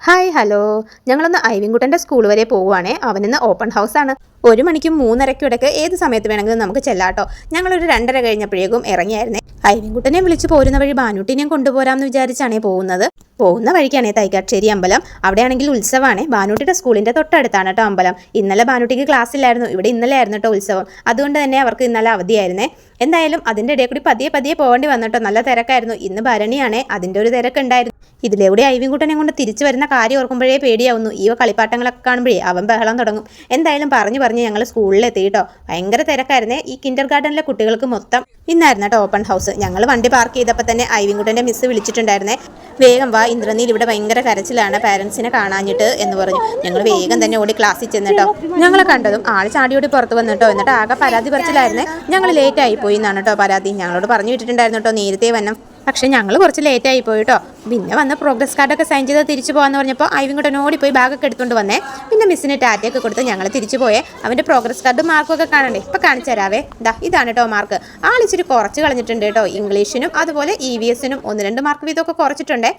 Hi hello, ഞങ്ങളൊന്ന് ഐവിൻകുട്ടൻ്റെ school വരെ പോവുകയാണേ. അവനിന്ന് open ഹൗസാണ്. 1 മണിക്കും 3:30ക്കും ഇടയ്ക്ക് ഏത് സമയത്ത് വേണമെങ്കിലും നമുക്ക് ചെല്ലാട്ടോ. ഞങ്ങളൊരു 2:30 കഴിഞ്ഞപ്പോഴേക്കും ഇറങ്ങിയായിരുന്നേ. ഐവിൻകുട്ടനെ വിളിച്ച് പോരുന്ന വഴി ബാനൂട്ടിനെയും കൊണ്ടുപോരാമെന്ന് വിചാരിച്ചാണേ പോകുന്നത്. പോകുന്ന വഴിക്കാണേ തൈക്കാശ്ശേരി അമ്പലം. അവിടെയാണെങ്കിൽ ഉത്സവമാണ്. ബാനൂട്ടിയുടെ സ്കൂളിൻ്റെ തൊട്ടടുത്താണ് കേട്ടോ അമ്പലം. ഇന്നലെ ബാനൂട്ടിക്ക് ക്ലാസ് ഇല്ലായിരുന്നു. ഇവിടെ ഇന്നലെ ആയിരുന്നു കേട്ടോ ഉത്സവം. അതുകൊണ്ട് തന്നെ അവർക്ക് ഇന്നലെ അവധിയായിരുന്നേ. എന്തായാലും അതിൻ്റെ ഇടയിൽ കൂടി പതിയെ പോകേണ്ടി വന്നിട്ടോ. നല്ല തിരക്കായിരുന്നു. ഇന്ന് ഭരണിയാണേ, അതിൻ്റെ ഒരു തിരക്കുണ്ടായിരുന്നു. ഇതിലൂടെ ഐവിൻകുട്ടനെ കൊണ്ട് തിരിച്ചു വരുന്ന കാര്യം ഓർക്കുമ്പോഴേ പേടിയാവുന്നു. ഈ കളിപ്പാട്ടങ്ങളൊക്കെ കാണുമ്പോഴേ അവൻ ബഹളം തുടങ്ങും. എന്തായാലും പറഞ്ഞ് ഞങ്ങൾ സ്കൂളിലെത്തി കേട്ടോ. ഭയങ്കര തിരക്കായിരുന്നേ. ഈ കിൻഡർ ഗാർഡനിലെ കുട്ടികൾക്ക് മൊത്തം ഇന്നായിരുന്നു കേട്ടോ ഓപ്പൺ ഹൗസ്. ഞങ്ങൾ വണ്ടി പാർക്ക് ചെയ്തപ്പോൾ തന്നെ ഐവിൻകുട്ടൻ്റെ മിസ് വിളിച്ചിട്ടുണ്ടായിരുന്നേ. വേഗം വാ, ഇന്ദ്രനീൽ ഇവിടെ ഭയങ്കര കരച്ചിലാണ്, പാരൻസിനെ കാണാഞ്ഞിട്ട് എന്ന് പറഞ്ഞു. ഞങ്ങൾ വേഗം തന്നെ ഓടി ക്ലാസ്സിൽ ചെന്നിട്ടോ. ഞങ്ങളെ കണ്ടതും ആൾ ചാടിയോടി പുറത്ത് വന്നിട്ടോ. എന്നിട്ട് ആകെ പരാതി പറിച്ചിലായിരുന്നേ. ഞങ്ങൾ ലേറ്റ് ആയിപ്പോയി എന്നാണ് കേട്ടോ പരാതി. ഞങ്ങളോട് പറഞ്ഞു വിട്ടിട്ടുണ്ടായിരുന്നു കേട്ടോ നേരത്തെ വന്നം. പക്ഷേ ഞങ്ങൾ കുറച്ച് ലേറ്റ് ആയി പോയിട്ടോ. പിന്നെ വന്ന് പ്രോഗ്രസ് കാർഡൊക്കെ സൈൻ ചെയ്ത് തിരിച്ചു പോകാമെന്ന് പറഞ്ഞപ്പോൾ ഐവിൻകുട്ടൻ ഓടിപ്പോയി ബാഗൊക്കെ എടുത്തുകൊണ്ട് വന്നേ. പിന്നെ മിസ്സിന് ടാറ്റയൊക്കെ കൊടുത്ത് ഞങ്ങൾ തിരിച്ചു പോയേ. അവൻ്റെ പ്രോഗ്രസ് കാർഡ് മാർക്കൊക്കെ കാണണ്ടേ? ഇപ്പം കാണിച്ചു തരാവേ. ഇതാണ് കേട്ടോ മാർക്ക്. ആളിച്ചിരി കുറച്ച് കളഞ്ഞിട്ടുണ്ട് കേട്ടോ. ഇംഗ്ലീഷിനും അതുപോലെ EVSനും 1-2 മാർക്ക് വീതമൊക്കെ കുറച്ചിട്ടുണ്ടേ.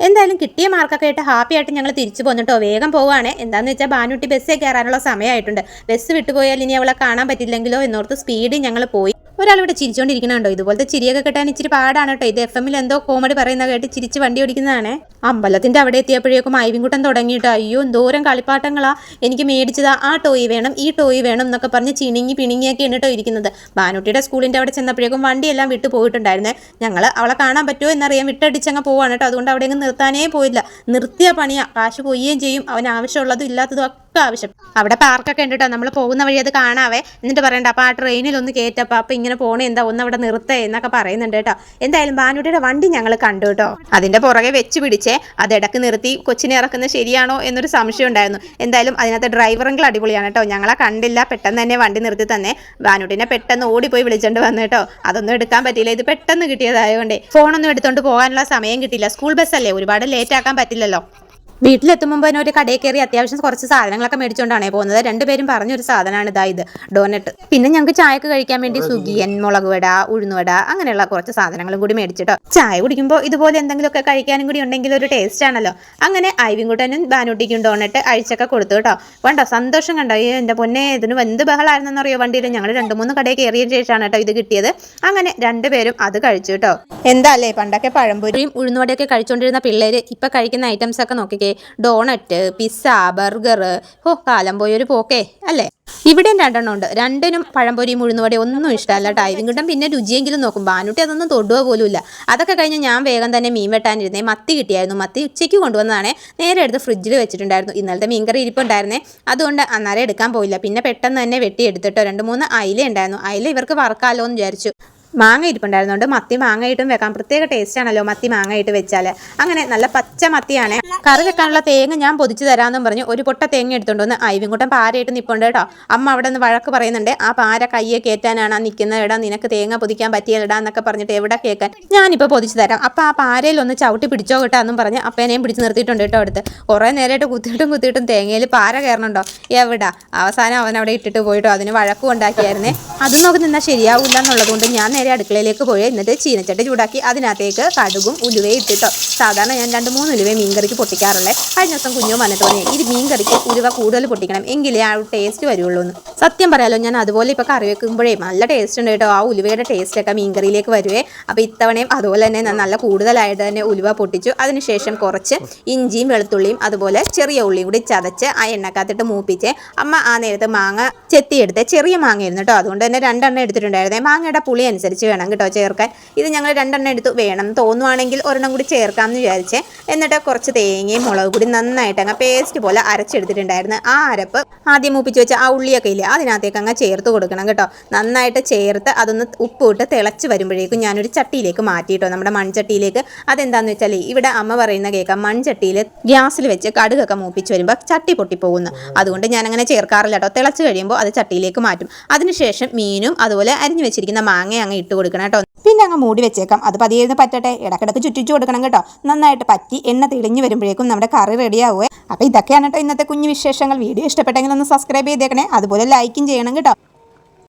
എന്തായാലും കിട്ടിയ മാർക്കൊക്കെ ആയിട്ട് ഹാപ്പി ആയിട്ട് ഞങ്ങൾ തിരിച്ചു പോന്നിട്ടോ. വേഗം പോവുകയാണ്. എന്താണെന്ന് വെച്ചാൽ ബാനൂട്ടി ബസ്സിൽ കയറാനുള്ള സമയമായിട്ടുണ്ട്. ബസ് വിട്ടുപോയാൽ ഇനി അവളെ കാണാൻ പറ്റില്ലെങ്കിലോ എന്നോർത്ത് സ്പീഡിൽ ഞങ്ങൾ പോയി. ഒരാളിവിടെ ചിരിച്ചുകൊണ്ടിരിക്കണുണ്ടോ? ഇതുപോലത്തെ ചിരിയൊക്കെ കിട്ടാൻ ഇച്ചിരി പാടാണ് കേട്ടോ. ഇത് FM-ൽ എന്തോ കോമഡി പറയുന്ന കേട്ട് ചിരിച്ച് വണ്ടി ഓടിക്കുന്നതാണ്. അമ്പലത്തിൻ്റെ അവിടെ എത്തിയപ്പോഴേക്കും ഐവിൻകുട്ടൻ തുടങ്ങിയിട്ടോ. അയ്യോ എന്തോരം കളിപ്പാട്ടങ്ങളാ എനിക്ക് മേടിച്ചതാ. ആ ടോയ് വേണം, ഈ ടോയ് വേണം എന്നൊക്കെ പറഞ്ഞ് പിണിങ്ങിയൊക്കെയാണ് കേട്ടോ ഇരിക്കുന്നത്. ബാനൂട്ടിയുടെ സ്കൂളിൻ്റെ അവിടെ ചെന്നപ്പോഴേക്കും വണ്ടിയെല്ലാം വിട്ടു പോയിട്ടുണ്ടായിരുന്നേ. ഞങ്ങൾ അവളെ കാണാൻ പറ്റുമോ എന്നറിയാൻ വിട്ടടിച്ചങ്ങ് പോവാണ് കേട്ടോ. അതുകൊണ്ട് അവിടെ നിർത്താനേ പോയില്ല. നിർത്തിയ പണിയാ, കാശ് പോവുകയും ചെയ്യും. അവന് ആവശ്യമുള്ളതും ഇല്ലാത്തതും ആവശ്യം. അവിടെ പാർക്കൊക്കെ ഉണ്ട് കേട്ടോ. നമ്മൾ പോകുന്ന വഴി അത് കാണാവേ. എന്നിട്ട് പറയണ്ട അപ്പോൾ ആ ട്രെയിനിലൊന്ന് കയറ്റപ്പോൾ അപ്പം ഇങ്ങനെ പോണേ എന്താ ഒന്ന് അവിടെ നിർത്തേ എന്നൊക്കെ പറയുന്നുണ്ട് കേട്ടോ. എന്തായാലും ബാനൂട്ടിയുടെ വണ്ടി ഞങ്ങൾ കണ്ടു കേട്ടോ. അതിൻ്റെ പുറകെ വെച്ച് പിടിച്ചേ. അത് ഇടക്ക് നിർത്തി കൊച്ചിനെ ഇറക്കുന്നത് ശരിയാണോ എന്നൊരു സംശയം ഉണ്ടായിരുന്നു. എന്തായാലും അതിനകത്ത് ഡ്രൈവറെങ്കിലും അടിപൊളിയാണ് കേട്ടോ. ഞങ്ങളെ കണ്ടില്ല, പെട്ടെന്ന് തന്നെ വണ്ടി നിർത്തി തന്നെ. ബാനൂട്ടിനെ പെട്ടെന്ന് ഓടിപ്പോയി വിളിച്ചോണ്ട് വന്നു കേട്ടോ. അതൊന്നും എടുക്കാൻ പറ്റിയില്ല. ഇത് പെട്ടെന്ന് കിട്ടിയതായതുകൊണ്ടേ ഫോണൊന്നും എടുത്തോണ്ട് പോകാനുള്ള സമയം കിട്ടിയില്ല. സ്കൂൾ ബസ്സല്ലേ, ഒരുപാട് ലേറ്റ് ആക്കാൻ പറ്റില്ലല്ലോ. വീട്ടിലെത്തുമ്പോൾ തന്നെ ഒരു കടയിൽ കയറി അത്യാവശ്യം കുറച്ച് സാധനങ്ങളൊക്കെ മേടിച്ചുകൊണ്ടാണ് പോകുന്നത്. രണ്ടുപേരും പറഞ്ഞൊരു സാധനമാണ് ഇത് ഡോനറ്റ്. പിന്നെ ഞങ്ങൾക്ക് ചായക്ക് കഴിക്കാൻ വേണ്ടി സുഗിയൻ, മുളക് വട, ഉഴുന്നുവട അങ്ങനെയുള്ള കുറച്ച് സാധനങ്ങളും കൂടി മേടിച്ചിട്ടോ. ചായ കുടിക്കുമ്പോൾ ഇതുപോലെ എന്തെങ്കിലുമൊക്കെ കഴിക്കാനും കൂടി ഉണ്ടെങ്കിൽ ഒരു ടേസ്റ്റ് ആണല്ലോ. അങ്ങനെ ഐവിൻകുട്ടനും ബാനൂട്ടിക്കും ഡോനറ്റ് അഴിച്ചൊക്കെ കൊടുത്തു കേട്ടോ. കണ്ടോ സന്തോഷം കണ്ടോ? എൻ്റെ പൊന്നെ, ഇതിന് എന്ത് ബഹളായിരുന്നെന്നറിയോ വണ്ടിയിൽ. ഞങ്ങൾ 2-3 കടയിൽ കയറിയതിന് ശേഷമാണ് കേട്ടോ ഇത് കിട്ടിയത്. അങ്ങനെ രണ്ടുപേരും അത് കഴിച്ചു കേട്ടോ. എന്താ അല്ലേ, പണ്ടൊക്കെ പഴംപൊരിയും ഉഴുന്നുവടയൊക്കെ കഴിച്ചുകൊണ്ടിരുന്ന പിള്ളേർ ഇപ്പം കഴിക്കുന്ന ഐറ്റംസ് ഒക്കെ നോക്കിക്കേ. Donut, pizza, burger. കാലം പോയൊരു പോക്കേ അല്ലേ. ഇവിടെയും 2 ഉണ്ട്. രണ്ടിനും പഴംപൊരിയും ഉഴുന്നുവടയും ഒന്നും ഇഷ്ടമല്ല കേട്ടോ. ഐവിൻകുട്ടൻ പിന്നെ രുചിയെങ്കിലും നോക്കും. ബാനൂട്ടി അതൊന്നും തൊടുക പോലും ഇല്ല. അതൊക്കെ കഴിഞ്ഞ് ഞാൻ വേഗം തന്നെ മീൻ വെട്ടാനിരുന്നേ. മത്തി കിട്ടിയായിരുന്നു. മത്തി ഉച്ചയ്ക്ക് കൊണ്ടുവന്നതാണേ. നേരെ എടുത്ത് ഫ്രിഡ്ജിൽ വെച്ചിട്ടുണ്ടായിരുന്നു. ഇന്നലത്തെ മീൻകറി ഇരിപ്പുണ്ടായിരുന്നേ. അതുകൊണ്ട് അന്നേരം എടുക്കാൻ പോയില്ല. പിന്നെ പെട്ടെന്ന് തന്നെ വെട്ടി എടുത്തിട്ടോ. 2-3 അയില ഉണ്ടായിരുന്നു. അയില ഇവർക്ക് വറുക്കാമല്ലോ എന്ന് വിചാരിച്ചു. മാങ്ങ ഇരിപ്പുണ്ടായിരുന്നുണ്ട്. മത്തി മാങ്ങയിട്ടും വെക്കാം. പ്രത്യേക ടേസ്റ്റ് ആണല്ലോ മത്തി മാങ്ങയിട്ട് വെച്ചാൽ. അങ്ങനെ നല്ല പച്ച മത്തിയാണ്. കറി വെക്കാനുള്ള തേങ്ങ ഞാൻ പൊതിച്ച് തരാമെന്നും പറഞ്ഞു ഒരു പൊട്ട തേങ്ങ എടുത്തുകൊണ്ട് വന്ന് ഐവിൻകുട്ടൻ പാരയിട്ട് നിൽപ്പുണ്ട് കേട്ടോ. അമ്മ അവിടെ നിന്ന് വഴക്ക് പറയുന്നുണ്ട്. ആ പാര കയ്യെ കയറ്റാനാണ് നിൽക്കുന്നത്. ഇടാ നിനക്ക് തേങ്ങ പൊതിക്കാൻ പറ്റിയല്ലടാ എന്നൊക്കെ പറഞ്ഞിട്ട് എവിടെ കേൾക്കാൻ, ഞാനിപ്പോൾ പൊതിച്ച് തരാം. അപ്പോൾ ആ പാരയിൽ ഒന്ന് ചവിട്ടി പിടിച്ചോ കേട്ടോ എന്നും പറഞ്ഞ് അപ്പേനെയും പിടിച്ച് നിർത്തിയിട്ടുണ്ട് കേട്ടോ. അടുത്ത് കുറേ നേരമായിട്ട് കുത്തിയിട്ടും തേങ്ങയിൽ പാര കയറണുണ്ടോ എവിടാ. അവസാനം അവൻ അവിടെ ഇട്ടിട്ട് പോയിട്ടോ. അതിന് വഴക്കും ഉണ്ടാക്കിയായിരുന്നേ. അത് നോക്കി നിന്നാൽ ശരിയാവില്ല എന്നുള്ളതുകൊണ്ട് ഞാൻ അടുക്കളയിലേക്ക് പോയി. എന്നിട്ട് ചീനച്ചട്ടി ചൂടാക്കി അതിനകത്തേക്ക് കടുകും ഉലുവയും ഇട്ടിട്ടോ. സാധാരണ ഞാൻ 2-3 ഉലുവ മീൻകറിക്ക് പൊട്ടിക്കാറുള്ളത്. കഴിഞ്ഞ ദിവസം കുഞ്ഞു വന്നിട്ട് പറഞ്ഞു ഇത് മീൻകറിക്ക് ഉലുവ കൂടുതൽ പൊട്ടിക്കണം എങ്കിലേ ആ ടേസ്റ്റ് വരുള്ളൂ എന്ന്. സത്യം പറയാലോ, ഞാൻ അതുപോലെ ഇപ്പോൾ കറി വെക്കുമ്പോഴേ നല്ല ടേസ്റ്റ് ഉണ്ട് കേട്ടോ. ആ ഉലുവയുടെ ടേസ്റ്റൊക്കെ മീൻകറിയിലേക്ക് വരുവേ. അപ്പോൾ ഇത്തവണയും അതുപോലെ തന്നെ നല്ല കൂടുതലായിട്ട് തന്നെ ഉലുവ പൊട്ടിച്ചു. അതിനുശേഷം കുറച്ച് ഇഞ്ചിയും വെളുത്തുള്ളിയും അതുപോലെ ചെറിയ ഉള്ളിയും കൂടി ചതച്ച് ആ എണ്ണക്കകത്തിട്ട് മൂപ്പിച്ച് അമ്മ ആ നേരത്ത് മാങ്ങ ചെത്തിയെടുത്ത് ചെറിയ മാങ്ങയായിരുന്നു കേട്ടോ. അതുകൊണ്ട് തന്നെ 2 എണ്ണം എടുത്തിട്ടുണ്ടായിരുന്നേ. മാങ്ങയുടെ പുളി അനുസരിച്ച് വേണം കേട്ടോ ചേർക്കാൻ. ഇത് ഞങ്ങൾ 2 എണ്ണം എടുത്തു. വേണം തോന്നുവാണെങ്കിൽ 1 എണ്ണം കൂടി ചേർക്കാമെന്ന് വിചാരിച്ചേ. എന്നിട്ട് കുറച്ച് തേങ്ങയും മുളക് കൂടി നന്നായിട്ട് അങ്ങ് പേസ്റ്റ് പോലെ അരച്ചെടുത്തിട്ടുണ്ടായിരുന്നു. ആ അരപ്പ് ആദ്യം മൂപ്പിച്ച് വെച്ച ആ ഉള്ളിയൊക്കെ ഇല്ലേ അതിനകത്തേക്ക് അങ്ങ് ചേർത്ത് കൊടുക്കണം കേട്ടോ. നന്നായിട്ട് ചേർത്ത് അതൊന്ന് ഉപ്പിട്ട് തിളച്ച് വരുമ്പോഴേക്കും ഞാനൊരു ചട്ടിയിലേക്ക് മാറ്റിയിട്ടോ, നമ്മുടെ മൺചട്ടിയിലേക്ക്. അതെന്താണെന്ന് വെച്ചാൽ ഇവിടെ അമ്മ പറയുന്ന കേൾക്കാം, മൺചട്ടിയിൽ ഗ്യാസിൽ വെച്ച് കടുകൊക്കെ മൂപ്പിച്ച് വരുമ്പോൾ ചട്ടി പൊട്ടിപ്പോകുന്നു. അതുകൊണ്ട് ഞാനങ്ങനെ ചേർക്കാറില്ല കേട്ടോ. തിളച്ച് കഴിയുമ്പോൾ അത് ചട്ടിയിലേക്ക് മാറ്റും. അതിനുശേഷം മീനും അതുപോലെ അരിഞ്ഞു വെച്ചിരിക്കുന്ന മാങ്ങ അങ്ങ് ഇട്ട് കൊടുക്കണം കേട്ടോ. പിന്നെ അങ്ങ് മൂടി വെച്ചേക്കാം. അത് പതിയിരുന്ന് പറ്റട്ടെ. ഇടക്കിടക്ക് ചുറ്റിച്ചു കൊടുക്കണം കേട്ടോ. നന്നായിട്ട് പറ്റി എണ്ണ തെളിഞ്ഞ് വരുമ്പോഴേക്കും നമ്മുടെ കറി റെഡിയാവുക. അപ്പോൾ ഇതൊക്കെയാണ് കേട്ടോ ഇന്നത്തെ കുഞ്ഞു വിശേഷങ്ങൾ. വീഡിയോ ഇഷ്ടപ്പെട്ടെങ്കിൽ ഒന്ന് സബ്സ്ക്രൈബ് ചെയ്തേക്കണേ. അതുപോലെ ലൈക്കും ചെയ്യണം കേട്ടോ.